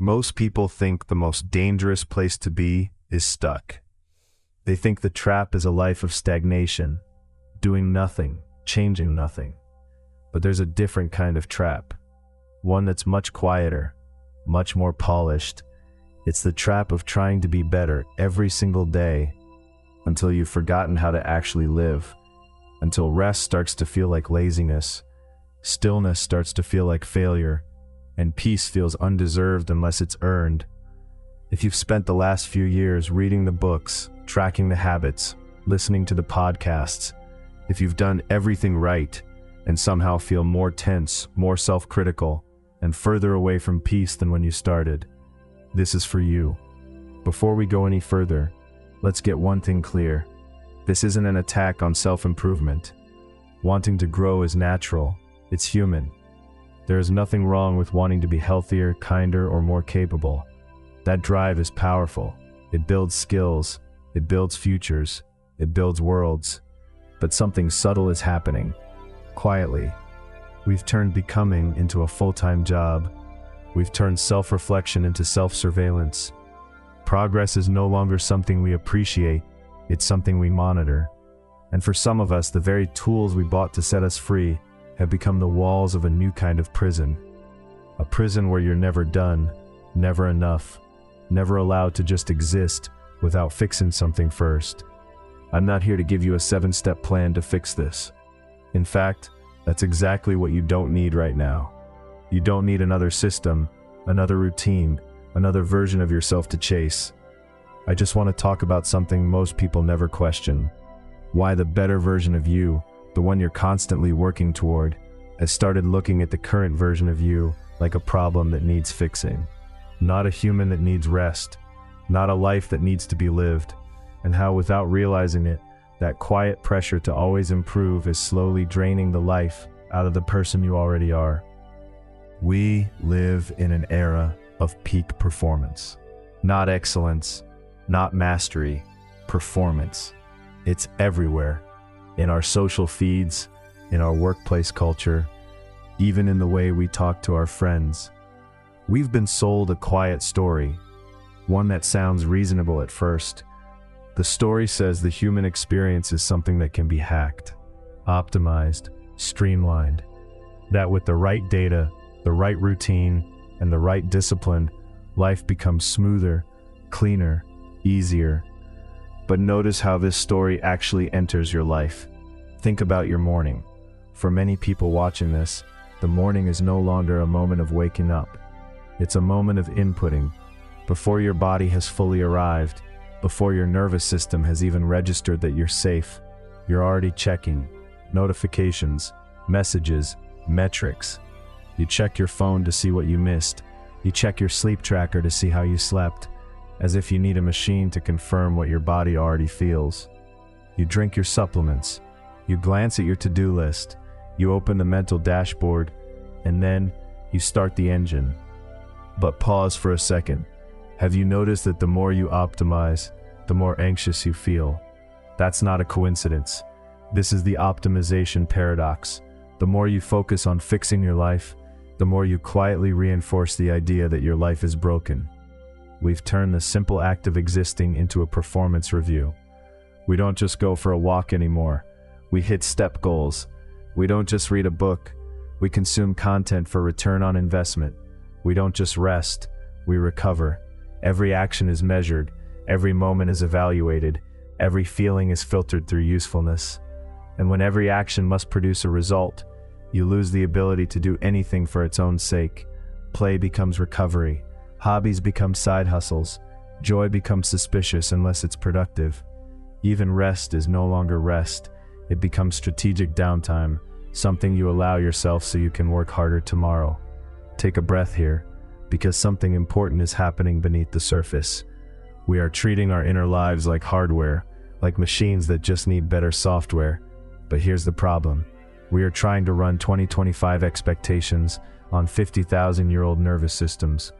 Most people think the most dangerous place to be is stuck. They think the trap is a life of stagnation, doing nothing, changing nothing. But there's a different kind of trap, one that's much quieter, much more polished. It's the trap of trying to be better every single day until you've forgotten how to actually live, until rest starts to feel like laziness, stillness starts to feel like failure, and peace feels undeserved unless it's earned. If you've spent the last few years reading the books, tracking the habits, listening to the podcasts, if you've done everything right and somehow feel more tense, more self-critical, and further away from peace than when you started, this is for you. Before we go any further, let's get one thing clear. This isn't an attack on self-improvement. Wanting to grow is natural. It's human. There is nothing wrong with wanting to be healthier, kinder, or more capable. That drive is powerful. It builds skills. It builds futures. It builds worlds. But something subtle is happening. Quietly. We've turned becoming into a full-time job. We've turned self-reflection into self-surveillance. Progress is no longer something we appreciate. It's something we monitor. And for some of us, the very tools we bought to set us free have become the walls of a new kind of prison. A prison where you're never done, never enough, never allowed to just exist without fixing something first. I'm not here to give you a 7-step plan to fix this. In fact, that's exactly what you don't need right now. You don't need another system, another routine, another version of yourself to chase. I just want to talk about something most people never question. Why the better version of you, the one you're constantly working toward, has started looking at the current version of you like a problem that needs fixing. Not a human that needs rest, not a life that needs to be lived, and how without realizing it, that quiet pressure to always improve is slowly draining the life out of the person you already are. We live in an era of peak performance. Not excellence, not mastery, performance. It's everywhere. In our social feeds, in our workplace culture, even in the way we talk to our friends. We've been sold a quiet story, one that sounds reasonable at first. The story says the human experience is something that can be hacked, optimized, streamlined. That with the right data, the right routine, and the right discipline, life becomes smoother, cleaner, easier. But notice how this story actually enters your life. Think about your morning. For many people watching this, the morning is no longer a moment of waking up. It's a moment of inputting. Before your body has fully arrived, before your nervous system has even registered that you're safe, you're already checking notifications, messages, metrics. You check your phone to see what you missed. You check your sleep tracker to see how you slept, as if you need a machine to confirm what your body already feels. You drink your supplements. You glance at your to-do list. You open the mental dashboard, and then you start the engine. But pause for a second. Have you noticed that the more you optimize, the more anxious you feel? That's not a coincidence. This is the optimization paradox. The more you focus on fixing your life, the more you quietly reinforce the idea that your life is broken. We've turned the simple act of existing into a performance review. We don't just go for a walk anymore. We hit step goals. We don't just read a book. We consume content for return on investment. We don't just rest. We recover. Every action is measured. Every moment is evaluated. Every feeling is filtered through usefulness. And when every action must produce a result, you lose the ability to do anything for its own sake. Play becomes recovery. Hobbies become side hustles. Joy becomes suspicious unless it's productive. Even rest is no longer rest. It becomes strategic downtime, something you allow yourself so you can work harder tomorrow. Take a breath here, because something important is happening beneath the surface. We are treating our inner lives like hardware, like machines that just need better software. But here's the problem. We are trying to run 2025 expectations on 50,000-year-old nervous systems.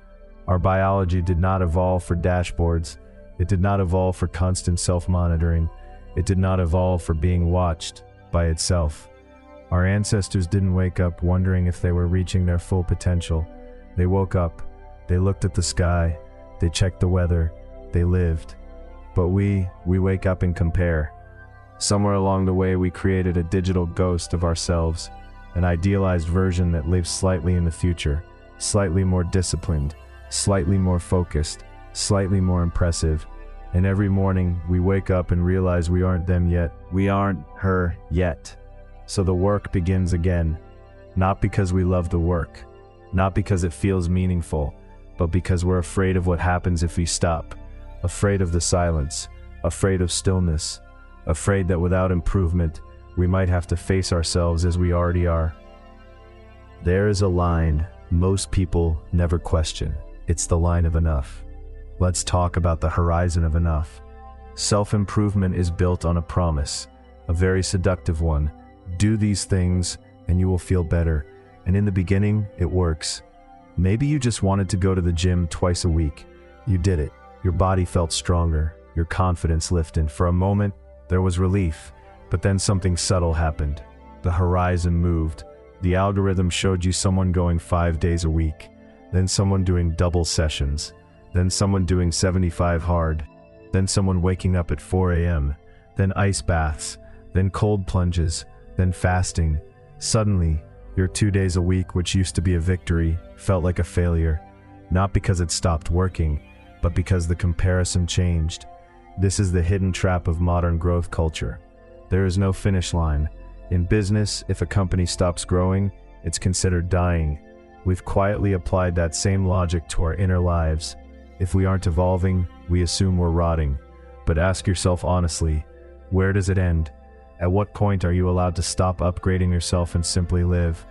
Our biology did not evolve for dashboards. It did not evolve for constant self-monitoring. It did not evolve for being watched by itself. Our ancestors didn't wake up wondering if they were reaching their full potential. They woke up They looked at the sky, they checked the weather, they lived. But we wake up and compare. Somewhere along the way, we created a digital ghost of ourselves, an idealized version that lives slightly in the future, slightly more disciplined, slightly more focused, slightly more impressive. And every morning, we wake up and realize we aren't them yet. We aren't her yet. So the work begins again, not because we love the work, not because it feels meaningful, but because we're afraid of what happens if we stop, afraid of the silence, afraid of stillness, afraid that without improvement, we might have to face ourselves as we already are. There is a line most people never question. It's the line of enough. Let's talk about the horizon of enough. Self-improvement is built on a promise, a very seductive one. Do these things and you will feel better. And in the beginning, it works. Maybe you just wanted to go to the gym twice a week. You did it. Your body felt stronger. Your confidence lifted. For a moment, there was relief. But then something subtle happened. The horizon moved. The algorithm showed you someone going 5 days a week, then someone doing double sessions, then someone doing 75 hard, then someone waking up at 4 a.m., then ice baths, then cold plunges, then fasting. Suddenly, your 2 days a week, which used to be a victory, felt like a failure, not because it stopped working, but because the comparison changed. This is the hidden trap of modern growth culture. There is no finish line. In business, if a company stops growing, it's considered dying. We've quietly applied that same logic to our inner lives. If we aren't evolving, we assume we're rotting. But ask yourself honestly, where does it end? At what point are you allowed to stop upgrading yourself and simply live?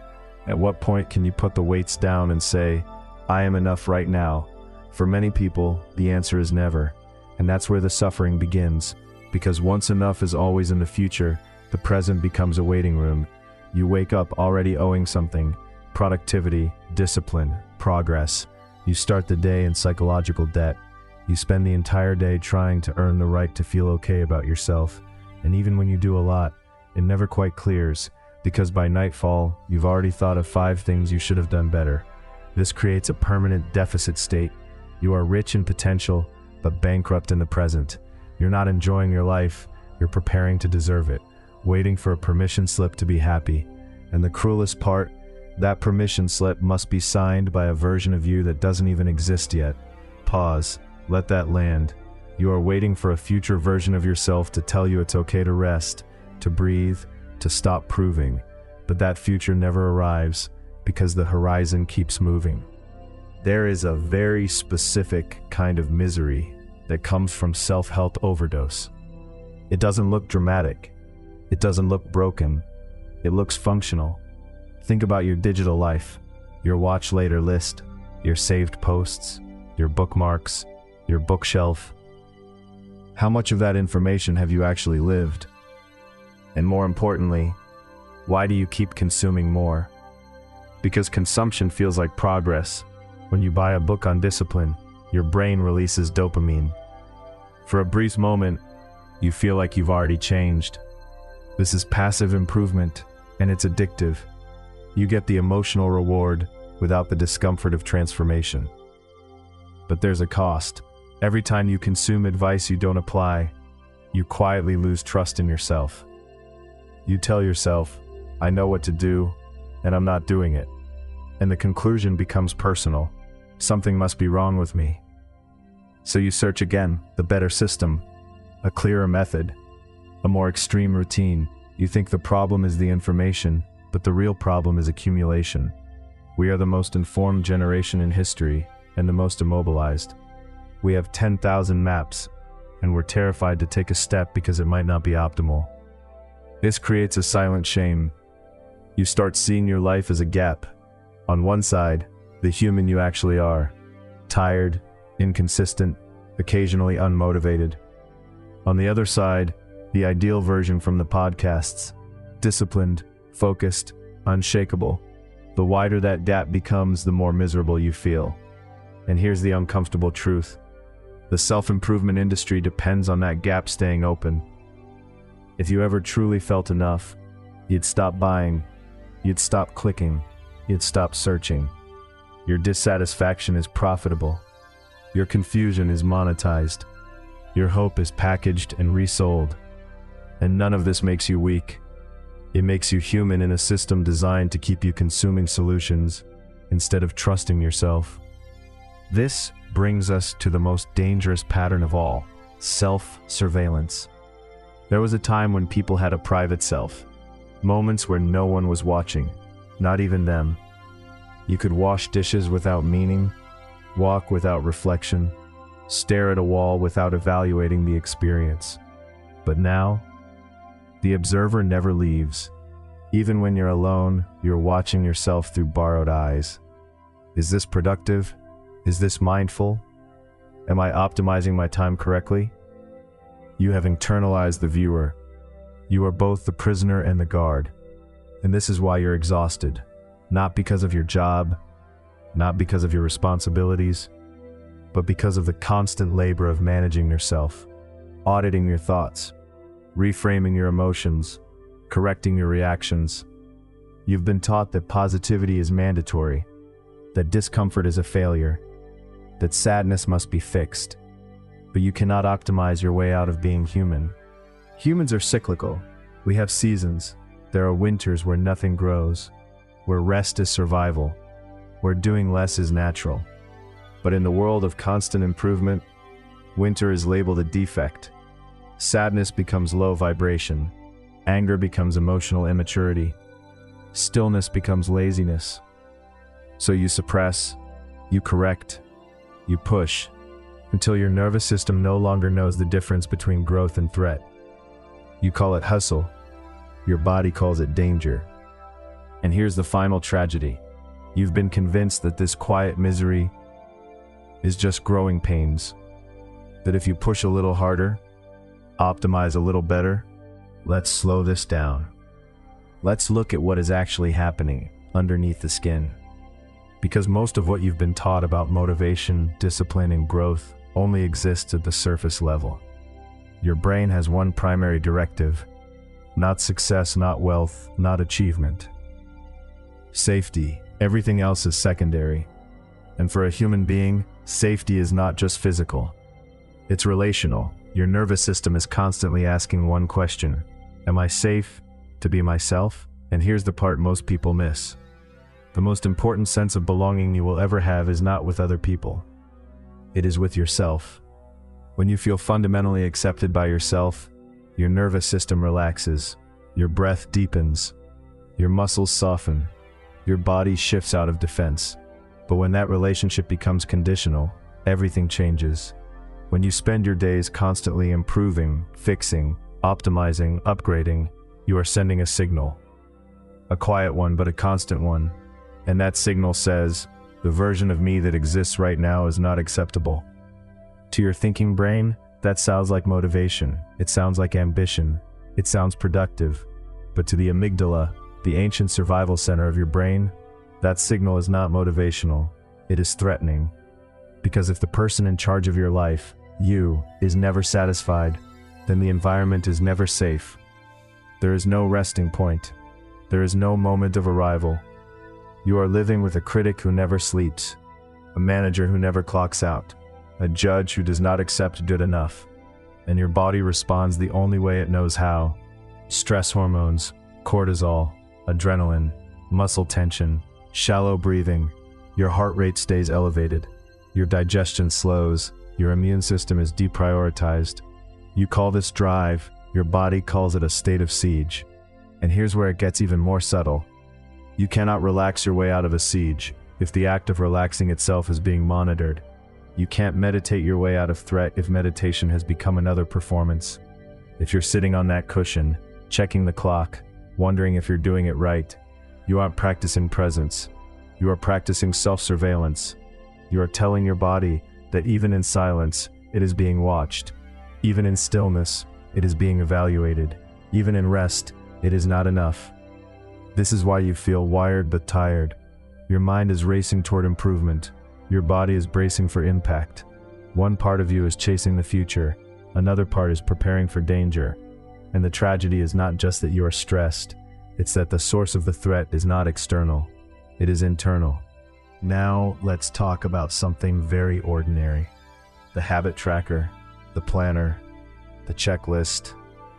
At what point can you put the weights down and say, I am enough right now? For many people, the answer is never. And that's where the suffering begins. Because once enough is always in the future, the present becomes a waiting room. You wake up already owing something: productivity, discipline, progress. You start the day in psychological debt. You spend the entire day trying to earn the right to feel okay about yourself. And even when you do a lot, it never quite clears, because by nightfall, you've already thought of 5 things you should have done better. This creates a permanent deficit state. You are rich in potential, but bankrupt in the present. You're not enjoying your life, you're preparing to deserve it, waiting for a permission slip to be happy. And the cruelest part, that permission slip must be signed by a version of you that doesn't even exist yet. Pause, let that land. You are waiting for a future version of yourself to tell you it's okay to rest, to breathe, to stop proving. But that future never arrives, because the horizon keeps moving. There is a very specific kind of misery that comes from self-help overdose. It doesn't look dramatic. It doesn't look broken. It looks functional. Think about your digital life, your watch later list, your saved posts, your bookmarks, your bookshelf. How much of that information have you actually lived? And more importantly, why do you keep consuming more? Because consumption feels like progress. When you buy a book on discipline, your brain releases dopamine. For a brief moment, you feel like you've already changed. This is passive improvement, and it's addictive. You get the emotional reward without the discomfort of transformation. But there's a cost. Every time you consume advice you don't apply, you quietly lose trust in yourself. You tell yourself, I know what to do, and I'm not doing it. And the conclusion becomes personal. Something must be wrong with me. So you search again, the better system, a clearer method, a more extreme routine. You think the problem is the information, but the real problem is accumulation. We are the most informed generation in history, and the most immobilized. We have 10,000 maps, and we're terrified to take a step because it might not be optimal. This creates a silent shame. You start seeing your life as a gap. On one side, the human you actually are, tired, inconsistent, occasionally unmotivated. On the other side, the ideal version from the podcasts, disciplined, focused, unshakable. The wider that gap becomes, the more miserable you feel. And here's the uncomfortable truth. The self-improvement industry depends on that gap staying open. If you ever truly felt enough, you'd stop buying, you'd stop clicking, you'd stop searching. Your dissatisfaction is profitable. Your confusion is monetized. Your hope is packaged and resold. And none of this makes you weak. It makes you human in a system designed to keep you consuming solutions instead of trusting yourself. This brings us to the most dangerous pattern of all, self-surveillance. There was a time when people had a private self, moments where no one was watching, not even them. You could wash dishes without meaning, walk without reflection, stare at a wall without evaluating the experience. But now, the observer never leaves. Even when you're alone, you're watching yourself through borrowed eyes. Is this productive? Is this mindful? Am I optimizing my time correctly? You have internalized the viewer. You are both the prisoner and the guard. And this is why you're exhausted. Not because of your job, not because of your responsibilities, but because of the constant labor of managing yourself, auditing your thoughts, reframing your emotions, correcting your reactions. You've been taught that positivity is mandatory, that discomfort is a failure, that sadness must be fixed. But you cannot optimize your way out of being human. Humans are cyclical. We have seasons. There are winters where nothing grows, where rest is survival, where doing less is natural. But in the world of constant improvement, winter is labeled a defect. Sadness becomes low vibration. Anger becomes emotional immaturity. Stillness becomes laziness. So you suppress, you correct, you push, until your nervous system no longer knows the difference between growth and threat. You call it hustle. Your body calls it danger. And here's the final tragedy. You've been convinced that this quiet misery is just growing pains. That if you push a little harder, optimize a little better, let's slow this down. Let's look at what is actually happening underneath the skin. Because most of what you've been taught about motivation, discipline, and growth only exists at the surface level. Your brain has one primary directive: not success, not wealth, not achievement. Safety. Everything else is secondary. And for a human being, safety is not just physical. It's relational. Your nervous system is constantly asking one question: am I safe to be myself? And here's the part most people miss. The most important sense of belonging you will ever have is not with other people. It is with yourself. When you feel fundamentally accepted by yourself, your nervous system relaxes, your breath deepens, your muscles soften, your body shifts out of defense. But when that relationship becomes conditional, everything changes. When you spend your days constantly improving, fixing, optimizing, upgrading, you are sending a signal. A quiet one, but a constant one. And that signal says, the version of me that exists right now is not acceptable. To your thinking brain, that sounds like motivation. It sounds like ambition. It sounds productive. But to the amygdala, the ancient survival center of your brain, that signal is not motivational. It is threatening. Because if the person in charge of your life, you, is never satisfied, then the environment is never safe. There is no resting point. There is no moment of arrival. You are living with a critic who never sleeps, a manager who never clocks out, a judge who does not accept good enough, and your body responds the only way it knows how. Stress hormones, cortisol, adrenaline, muscle tension, shallow breathing. Your heart rate stays elevated. Your digestion slows. Your immune system is deprioritized. You call this drive. Your body calls it a state of siege. And here's where it gets even more subtle. You cannot relax your way out of a siege if the act of relaxing itself is being monitored. You can't meditate your way out of threat if meditation has become another performance. If you're sitting on that cushion, checking the clock, wondering if you're doing it right, you aren't practicing presence. You are practicing self-surveillance. You are telling your body that even in silence, it is being watched. Even in stillness, it is being evaluated. Even in rest, it is not enough. This is why you feel wired but tired. Your mind is racing toward improvement. Your body is bracing for impact. One part of you is chasing the future. Another part is preparing for danger. And the tragedy is not just that you are stressed. It's that the source of the threat is not external. It is internal. Now let's talk about something very ordinary. The habit tracker, the planner, the checklist,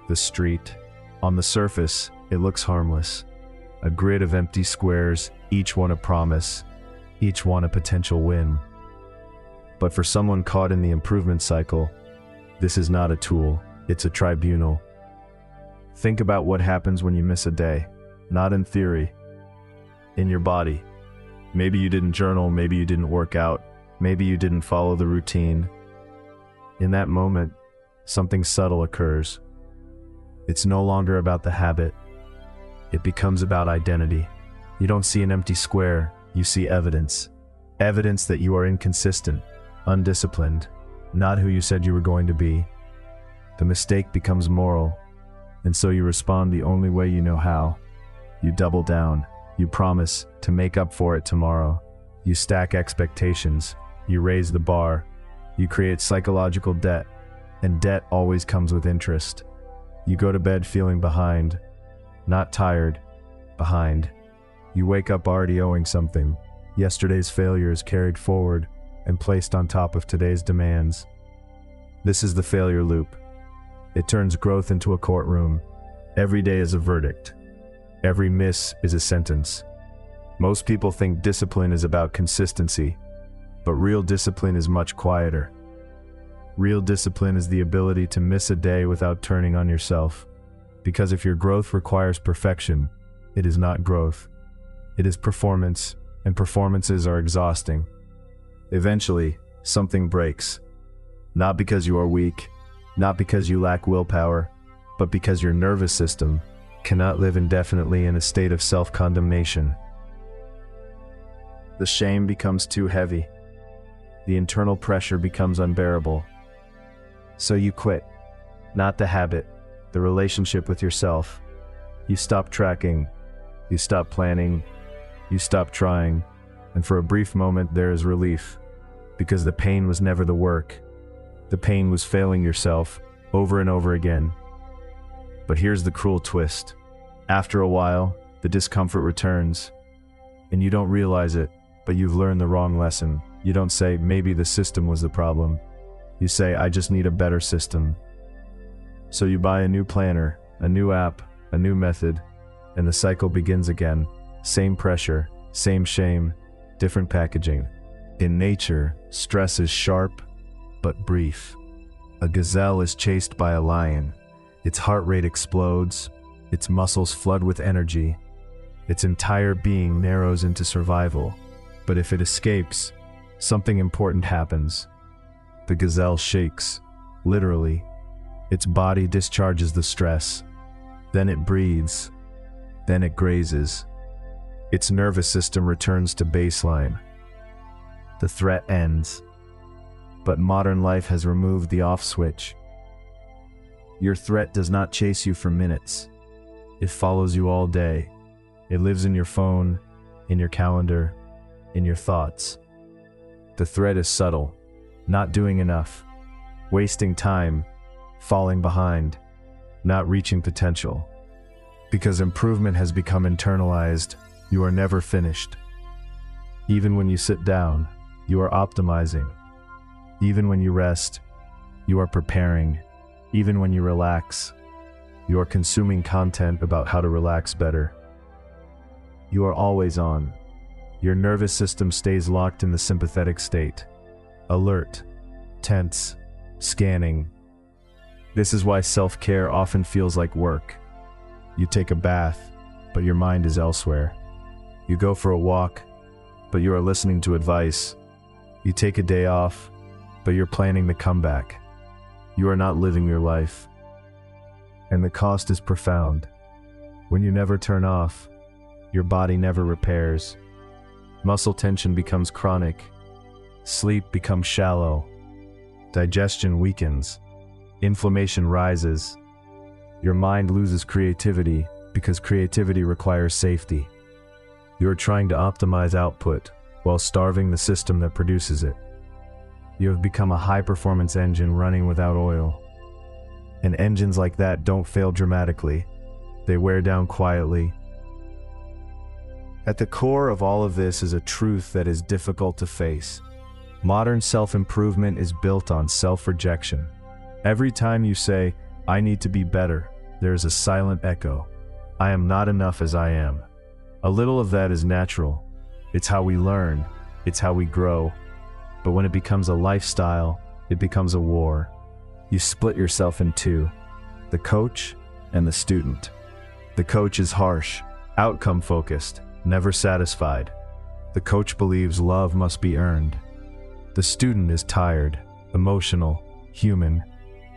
the street. On the surface, it looks harmless. A grid of empty squares, each one a promise, each one a potential win. But for someone caught in the improvement cycle, this is not a tool, it's a tribunal. Think about what happens when you miss a day, not in theory, in your body. Maybe you didn't journal, maybe you didn't work out, maybe you didn't follow the routine. In that moment, something subtle occurs. It's no longer about the habit. It becomes about identity. You don't see an empty square, you see evidence. Evidence that you are inconsistent, undisciplined, not who you said you were going to be. The mistake becomes moral, and so you respond the only way you know how. You double down. You promise to make up for it tomorrow. You stack expectations. You raise the bar. You create psychological debt, and debt always comes with interest. You go to bed feeling behind, not tired, behind. You wake up already owing something. Yesterday's failures carried forward and placed on top of today's demands. This is the failure loop. It turns growth into a courtroom. Every day is a verdict. Every miss is a sentence. Most people think discipline is about consistency, but real discipline is much quieter. Real discipline is the ability to miss a day without turning on yourself. Because if your growth requires perfection, it is not growth. It is performance, and performances are exhausting. Eventually, something breaks. Not because you are weak, not because you lack willpower, but because your nervous system cannot live indefinitely in a state of self-condemnation. The shame becomes too heavy. The internal pressure becomes unbearable. So you quit. Not the habit, the relationship with yourself. You stop tracking. You stop planning. You stop trying. And for a brief moment there is relief. Because the pain was never the work. The pain was failing yourself over and over again. But here's the cruel twist. After a while, the discomfort returns. And you don't realize it, but you've learned the wrong lesson. You don't say, maybe the system was the problem. You say, I just need a better system. So you buy a new planner, a new app, a new method, and the cycle begins again. Same pressure, same shame, different packaging. In nature, stress is sharp, but brief. A gazelle is chased by a lion. Its heart rate explodes, its muscles flood with energy, its entire being narrows into survival. But if it escapes, something important happens. The gazelle shakes, literally. Its body discharges the stress. Then it breathes. Then it grazes. Its nervous system returns to baseline. The threat ends. But modern life has removed the off switch. Your threat does not chase you for minutes. It follows you all day. It lives in your phone, in your calendar, in your thoughts. The threat is subtle, not doing enough, wasting time, falling behind, not reaching potential. Because improvement has become internalized, you are never finished. Even when you sit down, you are optimizing. Even when you rest, you are preparing. Even when you relax, you are consuming content about how to relax better. You are always on. Your nervous system stays locked in the sympathetic state. Alert, tense, scanning. This is why self-care often feels like work. You take a bath, but your mind is elsewhere. You go for a walk, but you are listening to advice. You take a day off, but you're planning the comeback. You are not living your life. And the cost is profound. When you never turn off, your body never repairs. Muscle tension becomes chronic. Sleep becomes shallow. Digestion weakens. Inflammation rises. Your mind loses creativity because creativity requires safety. You are trying to optimize output while starving the system that produces it. You have become a high-performance engine running without oil. And engines like that don't fail dramatically. They wear down quietly. At the core of all of this is a truth that is difficult to face. Modern self-improvement is built on self-rejection. Every time you say, "I need to be better," there is a silent echo. "I am not enough as I am." A little of that is natural. It's how we learn. It's how we grow. But when it becomes a lifestyle, it becomes a war. You split yourself in two: the coach and the student. The coach is harsh, outcome-focused, never satisfied. The coach believes love must be earned. The student is tired, emotional, human.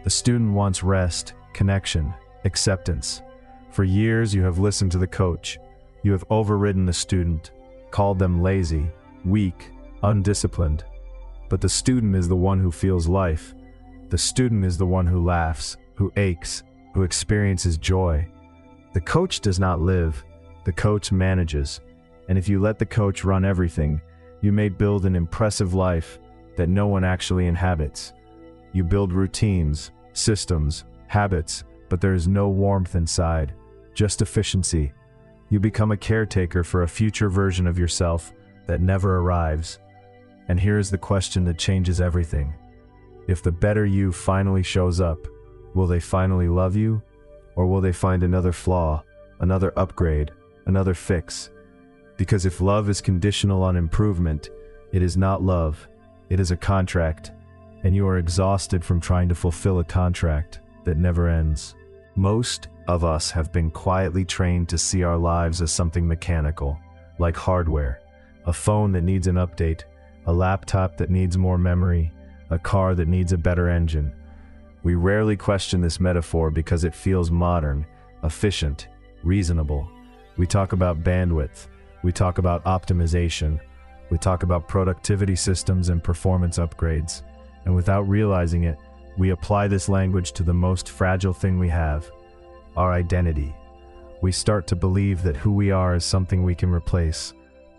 The student wants rest, connection, acceptance. For years you have listened to the coach. You have overridden the student, called them lazy, weak, undisciplined. But the student is the one who feels life. The student is the one who laughs, who aches, who experiences joy. The coach does not live. The coach manages. And if you let the coach run everything, you may build an impressive life that no one actually inhabits. You build routines, systems, habits, but there is no warmth inside, just efficiency. You become a caretaker for a future version of yourself that never arrives. And here is the question that changes everything. If the better you finally shows up, will they finally love you? Or will they find another flaw, another upgrade, another fix? Because if love is conditional on improvement, it is not love, it is a contract, and you are exhausted from trying to fulfill a contract that never ends. Most of us have been quietly trained to see our lives as something mechanical, like hardware, a phone that needs an update, a laptop that needs more memory, a car that needs a better engine. We rarely question this metaphor because it feels modern, efficient, reasonable. We talk about bandwidth, we talk about optimization, we talk about productivity systems and performance upgrades, and without realizing it, we apply this language to the most fragile thing we have, our identity. We start to believe that who we are is something we can replace,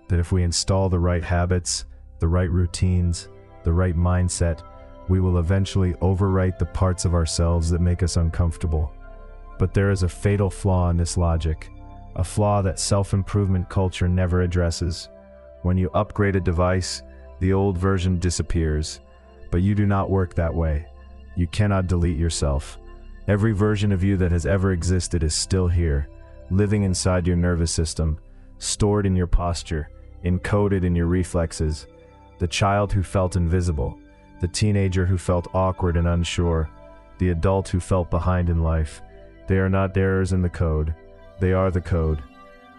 that if we install the right habits, the right routines, the right mindset, we will eventually overwrite the parts of ourselves that make us uncomfortable. But there is a fatal flaw in this logic, a flaw that self-improvement culture never addresses. When you upgrade a device, the old version disappears, but you do not work that way. You cannot delete yourself. Every version of you that has ever existed is still here, living inside your nervous system, stored in your posture, encoded in your reflexes. The child who felt invisible, the teenager who felt awkward and unsure, the adult who felt behind in life. They are not errors in the code. They are the code.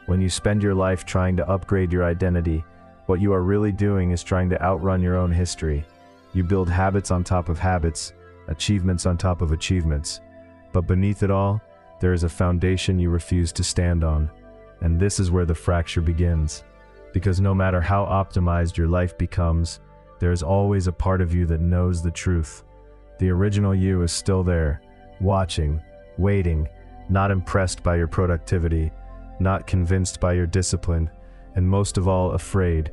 When you spend your life trying to upgrade your identity, what you are really doing is trying to outrun your own history. You build habits on top of habits, achievements on top of achievements. But beneath it all, there is a foundation you refuse to stand on. And this is where the fracture begins. Because no matter how optimized your life becomes, there is always a part of you that knows the truth. The original you is still there, watching, waiting, not impressed by your productivity, not convinced by your discipline, and most of all, afraid.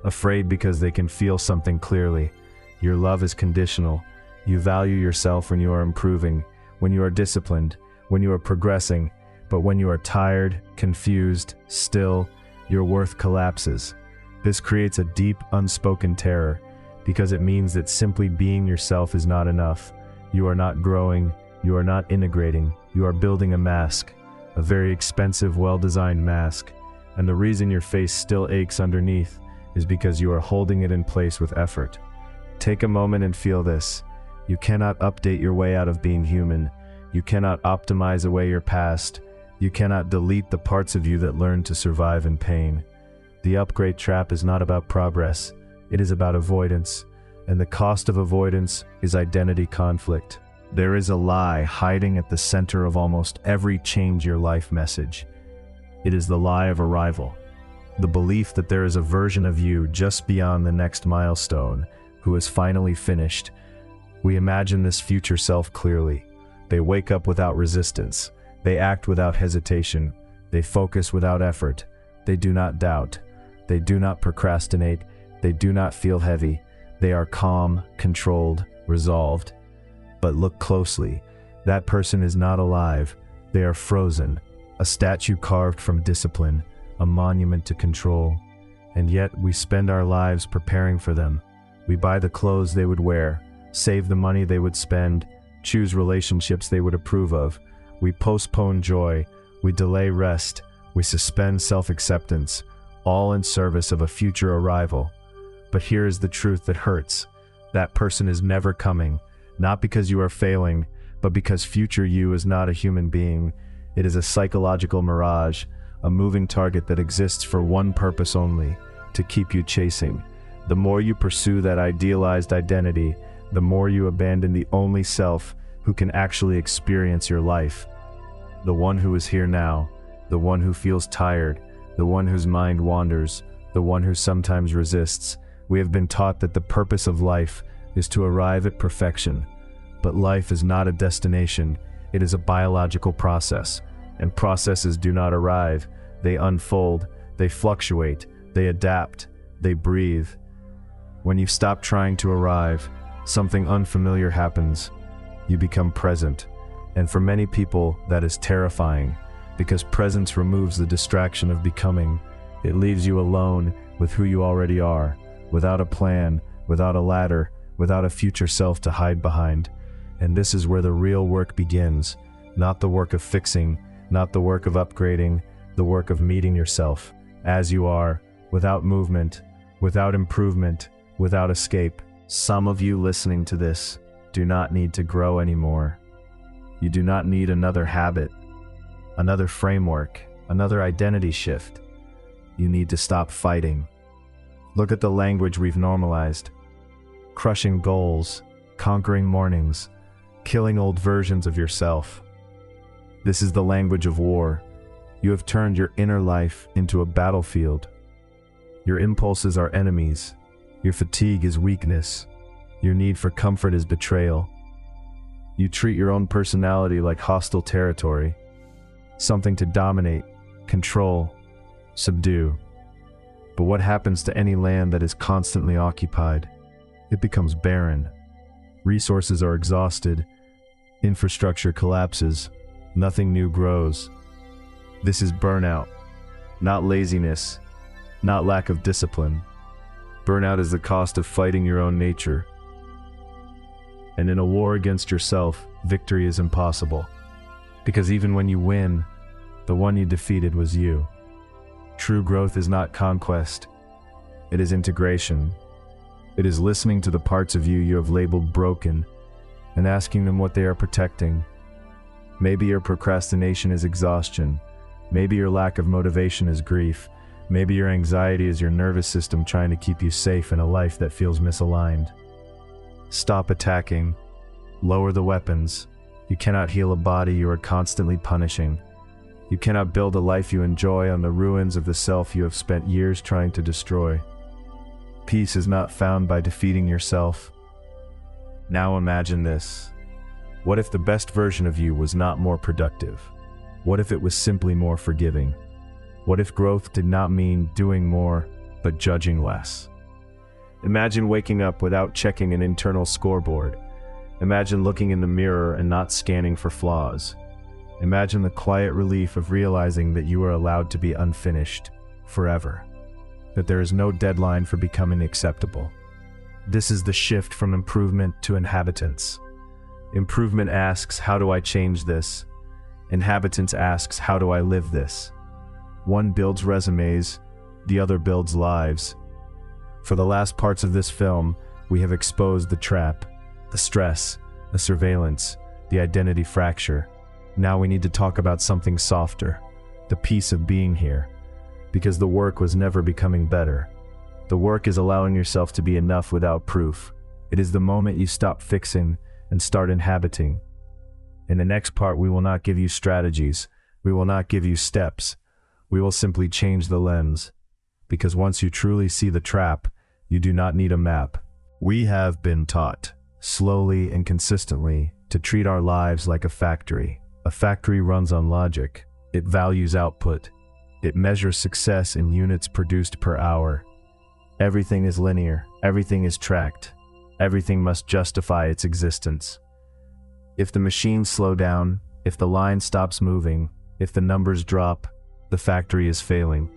Afraid because they can feel something clearly. Your love is conditional. You value yourself when you are improving, when you are disciplined, when you are progressing, but when you are tired, confused, still, your worth collapses. This creates a deep, unspoken terror, because it means that simply being yourself is not enough. You are not growing, you are not integrating, you are building a mask, a very expensive, well-designed mask, and the reason your face still aches underneath is because you are holding it in place with effort. Take a moment and feel this. You cannot update your way out of being human. You cannot optimize away your past. You cannot delete the parts of you that learn to survive in pain. The upgrade trap is not about progress. It is about avoidance. And the cost of avoidance is identity conflict. There is a lie hiding at the center of almost every change your life message. It is the lie of arrival. The belief that there is a version of you just beyond the next milestone who has finally finished. We imagine this future self clearly. They wake up without resistance. They act without hesitation. They focus without effort. They do not doubt. They do not procrastinate. They do not feel heavy. They are calm, controlled, resolved. But look closely. That person is not alive. They are frozen. A statue carved from discipline. a monument to control. And yet we spend our lives preparing for them. We buy the clothes they would wear, save the money they would spend, choose relationships they would approve of. We postpone joy, we delay rest, we suspend self-acceptance, all in service of a future arrival. But here is the truth that hurts. That person is never coming, not because you are failing, but because future you is not a human being. It is a psychological mirage, a moving target that exists for one purpose only, to keep you chasing. The more you pursue that idealized identity, the more you abandon the only self who can actually experience your life. The one who is here now, the one who feels tired, the one whose mind wanders, the one who sometimes resists. We have been taught that the purpose of life is to arrive at perfection. But life is not a destination, it is a biological process. And processes do not arrive, they unfold, they fluctuate, they adapt, they breathe. When you stop trying to arrive, something unfamiliar happens. You become present. And for many people, that is terrifying, because presence removes the distraction of becoming. It leaves you alone with who you already are, without a plan, without a ladder, without a future self to hide behind. And this is where the real work begins, not the work of fixing, not the work of upgrading, the work of meeting yourself as you are, without movement, without improvement, without escape. Some of you listening to this do not need to grow anymore. You do not need another habit, another framework, another identity shift. You need to stop fighting. Look at the language we've normalized. Crushing goals, conquering mornings, killing old versions of yourself. This is the language of war. You have turned your inner life into a battlefield. Your impulses are enemies. Your fatigue is weakness. Your need for comfort is betrayal. You treat your own personality like hostile territory, something to dominate, control, subdue. But what happens to any land that is constantly occupied? It becomes barren. Resources are exhausted. Infrastructure collapses. Nothing new grows. This is burnout, not laziness, not lack of discipline. Burnout is the cost of fighting your own nature. And in a war against yourself, victory is impossible. Because even when you win, the one you defeated was you. True growth is not conquest. It is integration. It is listening to the parts of you you have labeled broken and asking them what they are protecting. Maybe your procrastination is exhaustion. Maybe your lack of motivation is grief. Maybe your anxiety is your nervous system trying to keep you safe in a life that feels misaligned. Stop attacking. Lower the weapons. You cannot heal a body you are constantly punishing. You cannot build a life you enjoy on the ruins of the self you have spent years trying to destroy. Peace is not found by defeating yourself. Now imagine this. What if the best version of you was not more productive? What if it was simply more forgiving? What if growth did not mean doing more, but judging less? Imagine waking up without checking an internal scoreboard. Imagine looking in the mirror and not scanning for flaws. Imagine the quiet relief of realizing that you are allowed to be unfinished forever, that there is no deadline for becoming acceptable. This is the shift from improvement to inhabitants. Improvement asks, how do I change this? Inhabitants asks, how do I live this? One builds resumes, the other builds lives. For the last parts of this film, we have exposed the trap, the stress, the surveillance, the identity fracture. Now we need to talk about something softer, the peace of being here. Because the work was never becoming better. The work is allowing yourself to be enough without proof. It is the moment you stop fixing and start inhabiting. In the next part, we will not give you strategies. We will not give you steps. We will simply change the lens. Because once you truly see the trap, you do not need a map. We have been taught, slowly and consistently, to treat our lives like a factory. A factory runs on logic. It values output. It measures success in units produced per hour. Everything is linear. Everything is tracked. Everything must justify its existence. If the machines slow down, if the line stops moving, if the numbers drop, the factory is failing.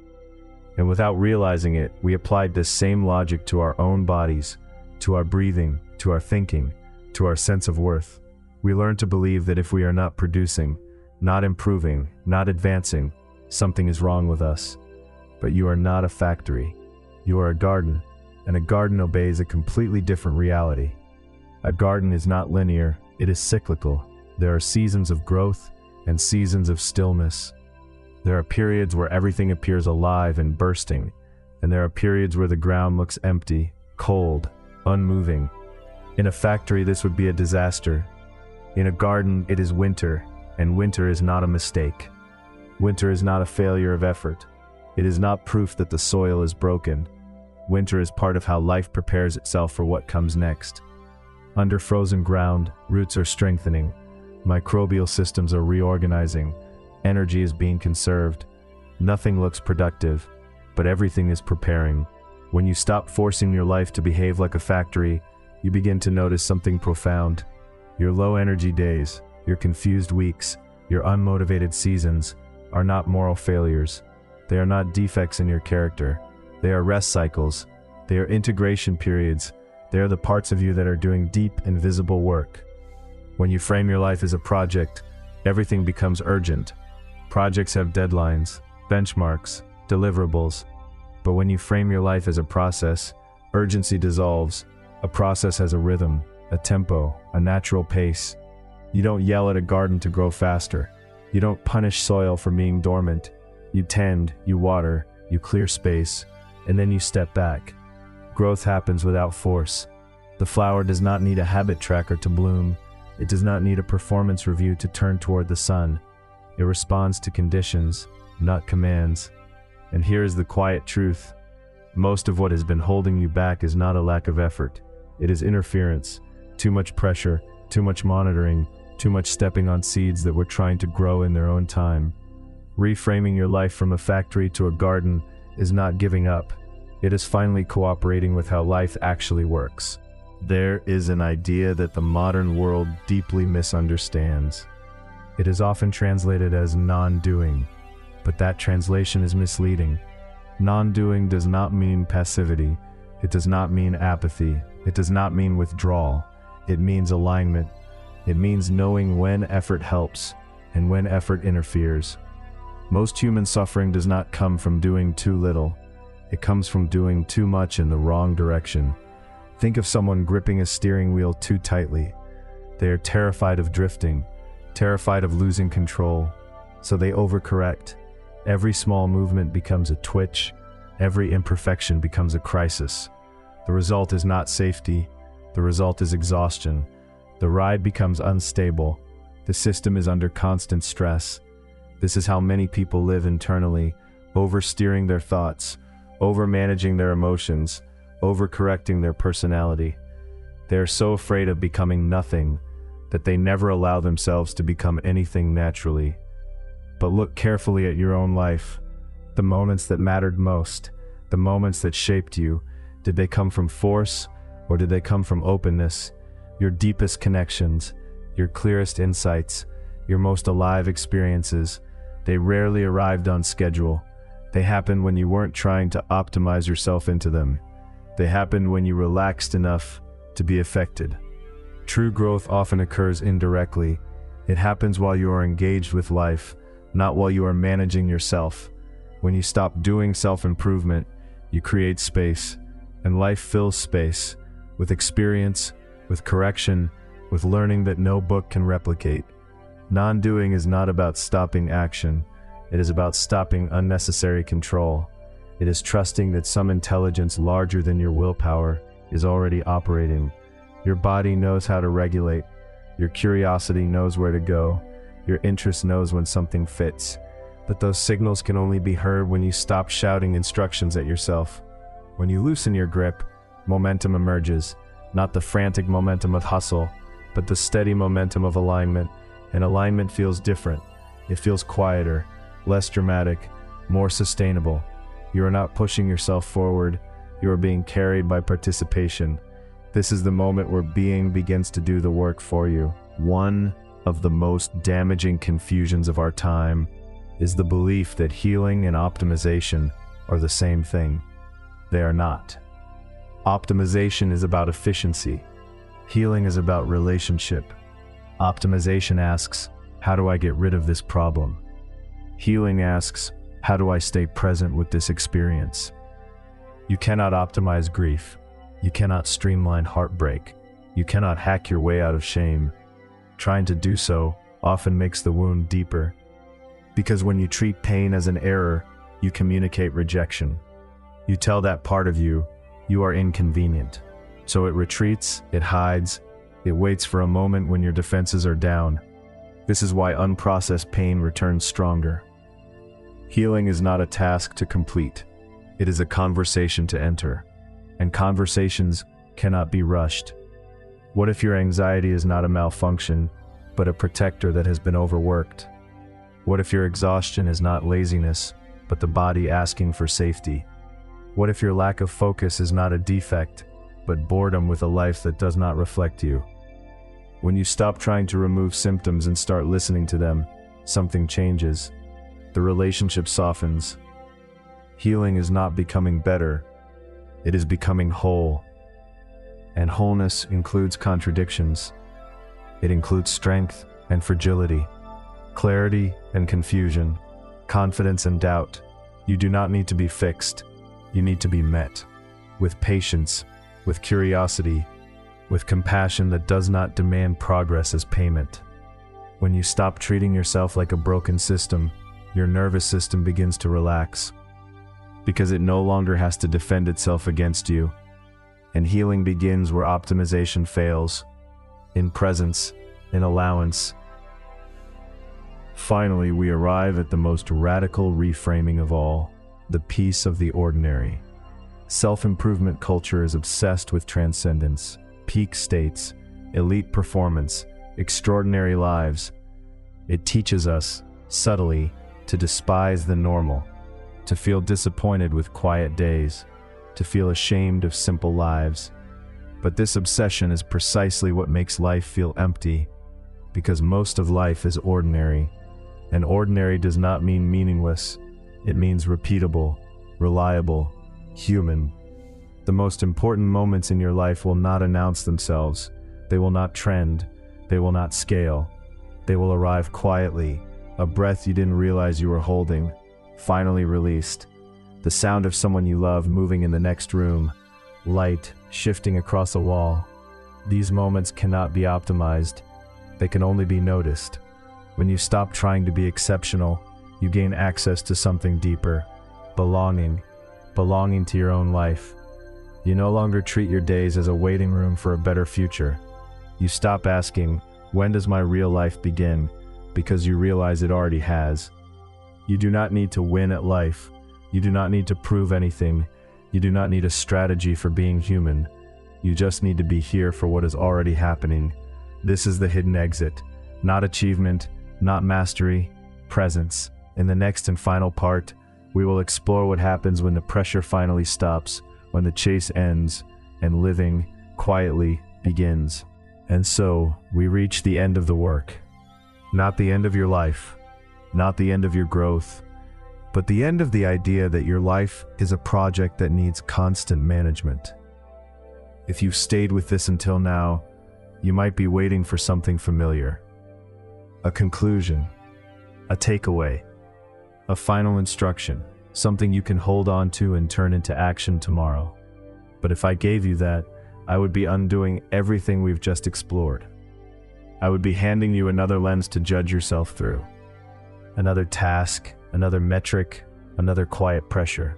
And without realizing it, we applied this same logic to our own bodies, to our breathing, to our thinking, to our sense of worth. We learned to believe that if we are not producing, not improving, not advancing, something is wrong with us. But you are not a factory. You are a garden, and a garden obeys a completely different reality. A garden is not linear, it is cyclical. There are seasons of growth and seasons of stillness. There are periods where everything appears alive and bursting, and there are periods where the ground looks empty, cold, unmoving. In a factory, this would be a disaster. In a garden, it is winter, and winter is not a mistake. Winter is not a failure of effort. It is not proof that the soil is broken. Winter is part of how life prepares itself for what comes next. Under frozen ground, roots are strengthening, microbial systems are reorganizing, energy is being conserved. Nothing looks productive, but everything is preparing. When you stop forcing your life to behave like a factory, you begin to notice something profound. Your low-energy days, your confused weeks, your unmotivated seasons are not moral failures. They are not defects in your character. They are rest cycles. They are integration periods. They are the parts of you that are doing deep, invisible work. When you frame your life as a project, everything becomes urgent. Projects have deadlines, benchmarks, deliverables. But when you frame your life as a process, urgency dissolves. A process has a rhythm, a tempo, a natural pace. You don't yell at a garden to grow faster. You don't punish soil for being dormant. You tend, you water, you clear space, and then you step back. Growth happens without force. The flower does not need a habit tracker to bloom. It does not need a performance review to turn toward the sun. It responds to conditions, not commands. And here is the quiet truth. Most of what has been holding you back is not a lack of effort. It is interference, too much pressure, too much monitoring, too much stepping on seeds that were trying to grow in their own time. Reframing your life from a factory to a garden is not giving up. It is finally cooperating with how life actually works. There is an idea that the modern world deeply misunderstands. It is often translated as non-doing, but that translation is misleading. Non-doing does not mean passivity. It does not mean apathy. It does not mean withdrawal. It means alignment. It means knowing when effort helps and when effort interferes. Most human suffering does not come from doing too little. It comes from doing too much in the wrong direction. Think of someone gripping a steering wheel too tightly. They are terrified of drifting, terrified of losing control, so they overcorrect. Every small movement becomes a twitch. Every imperfection becomes a crisis. The result is not safety. The result is exhaustion. The ride becomes unstable. The system is under constant stress. This is how many people live internally, oversteering their thoughts, overmanaging their emotions, overcorrecting their personality. They are so afraid of becoming nothing that they never allow themselves to become anything naturally. But look carefully at your own life. The moments that mattered most, the moments that shaped you, did they come from force or did they come from openness? Your deepest connections, your clearest insights, your most alive experiences, they rarely arrived on schedule. They happened when you weren't trying to optimize yourself into them. They happened when you relaxed enough to be affected. True growth often occurs indirectly. It happens while you are engaged with life, not while you are managing yourself. When you stop doing self-improvement, you create space, and life fills space with experience, with correction, with learning that no book can replicate. Non-doing is not about stopping action. It is about stopping unnecessary control. It is trusting that some intelligence larger than your willpower is already operating. Your body knows how to regulate. Your curiosity knows where to go. Your interest knows when something fits. But those signals can only be heard when you stop shouting instructions at yourself. When you loosen your grip, momentum emerges. Not the frantic momentum of hustle, but the steady momentum of alignment. And alignment feels different. It feels quieter, less dramatic, more sustainable. You are not pushing yourself forward. You are being carried by participation. This is the moment where being begins to do the work for you. One of the most damaging confusions of our time is the belief that healing and optimization are the same thing. They are not. Optimization is about efficiency. Healing is about relationship. Optimization asks, how do I get rid of this problem? Healing asks, how do I stay present with this experience? You cannot optimize grief. You cannot streamline heartbreak. You cannot hack your way out of shame. Trying to do so often makes the wound deeper. Because when you treat pain as an error, you communicate rejection. You tell that part of you, you are inconvenient. So it retreats, it hides, it waits for a moment when your defenses are down. This is why unprocessed pain returns stronger. Healing is not a task to complete. It is a conversation to enter. And conversations cannot be rushed. What if your anxiety is not a malfunction, but a protector that has been overworked? What if your exhaustion is not laziness, but the body asking for safety? What if your lack of focus is not a defect, but boredom with a life that does not reflect you? When you stop trying to remove symptoms and start listening to them, something changes. The relationship softens. Healing is not becoming better, it is becoming whole. And wholeness includes contradictions. It includes strength and fragility, clarity and confusion, confidence and doubt. You do not need to be fixed. You need to be met with patience, with curiosity, with compassion that does not demand progress as payment. When you stop treating yourself like a broken system, your nervous system begins to relax, because it no longer has to defend itself against you. And healing begins where optimization fails, in presence, in allowance. Finally, we arrive at the most radical reframing of all, the peace of the ordinary. Self-improvement culture is obsessed with transcendence, peak states, elite performance, extraordinary lives. It teaches us, subtly, to despise the normal, to feel disappointed with quiet days, to feel ashamed of simple lives. But this obsession is precisely what makes life feel empty, because most of life is ordinary, and ordinary does not mean meaningless. It means repeatable, reliable, human. The most important moments in your life will not announce themselves. They will not trend. They will not scale. They will arrive quietly, a breath you didn't realize you were holding, finally released. The sound of someone you love moving in the next room, light shifting across a wall. These moments cannot be optimized. They can only be noticed. When you stop trying to be exceptional, you gain access to something deeper, belonging to your own life. You no longer treat your days as a waiting room for a better future. You stop asking, when does my real life begin? Because you realize it already has. You do not need to win at life. You do not need to prove anything. You do not need a strategy for being human. You just need to be here for what is already happening. This is the hidden exit. Not achievement, not mastery, presence. In the next and final part, we will explore what happens when the pressure finally stops, when the chase ends, and living quietly begins. And so, we reach the end of the work. Not the end of your life, not the end of your growth, but the end of the idea that your life is a project that needs constant management. If you've stayed with this until now, you might be waiting for something familiar. A conclusion, a takeaway, a final instruction, something you can hold on to and turn into action tomorrow. But if I gave you that, I would be undoing everything we've just explored. I would be handing you another lens to judge yourself through. Another task, another metric, another quiet pressure.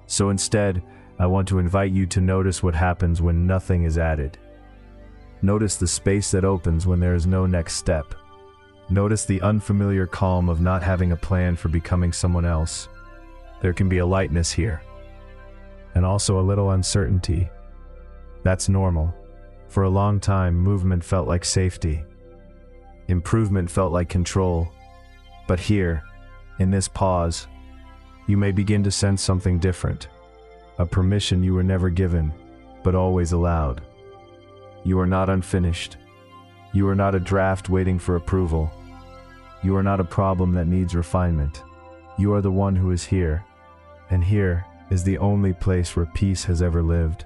So instead, I want to invite you to notice what happens when nothing is added. Notice the space that opens when there is no next step. Notice the unfamiliar calm of not having a plan for becoming someone else. There can be a lightness here, and also a little uncertainty. That's normal. For a long time, movement felt like safety. Improvement felt like control. But here, in this pause, you may begin to sense something different. A permission you were never given, but always allowed. You are not unfinished. You are not a draft waiting for approval. You are not a problem that needs refinement. You are the one who is here, And here is the only place where peace has ever lived.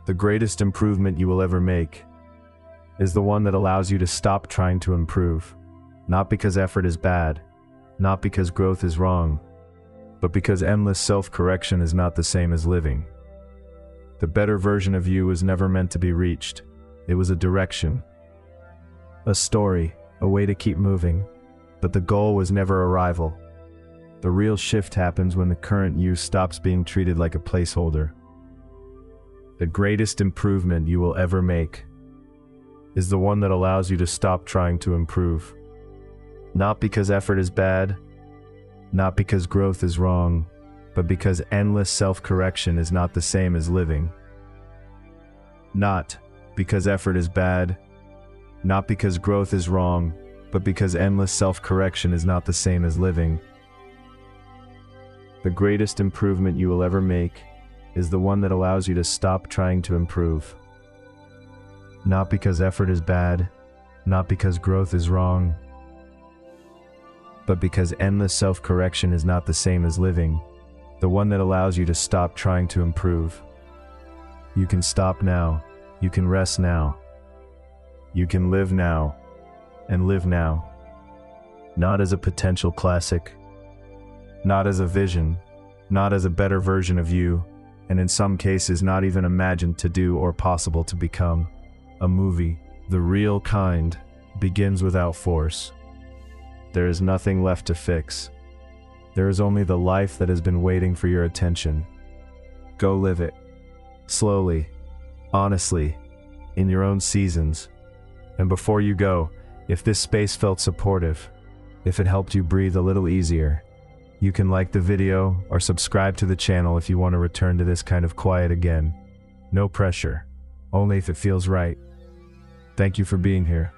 The greatest improvement you will ever make is the one that allows you to stop trying to improve, not because effort is bad, not because growth is wrong, but because endless self-correction is not the same as living. The better version of you was never meant to be reached. It was a direction, a story, a way to keep moving, but the goal was never arrival. The real shift happens when the current you stops being treated like a placeholder. The greatest improvement you will ever make is the one that allows you to stop trying to improve. Not because effort is bad, not because growth is wrong, but because endless self-correction is not the same as living. Not because effort is bad, not because growth is wrong, but because endless self-correction is not the same as living. The greatest improvement you will ever make is the one that allows you to stop trying to improve. Not because effort is bad, not because growth is wrong, but because endless self-correction is not the same as living. The one that allows you to stop trying to improve. You can stop now. You can rest now. You can live now and live now. Not as a potential classic, not as a vision, not as a better version of you, and in some cases not even imagined to do or possible to become. A movie, the real kind, begins without force. There is nothing left to fix. There is only the life that has been waiting for your attention. Go live it. Slowly, honestly, in your own seasons. And before you go, if this space felt supportive, if it helped you breathe a little easier, you can like the video or subscribe to the channel if you want to return to this kind of quiet again. No pressure, only if it feels right. Thank you for being here.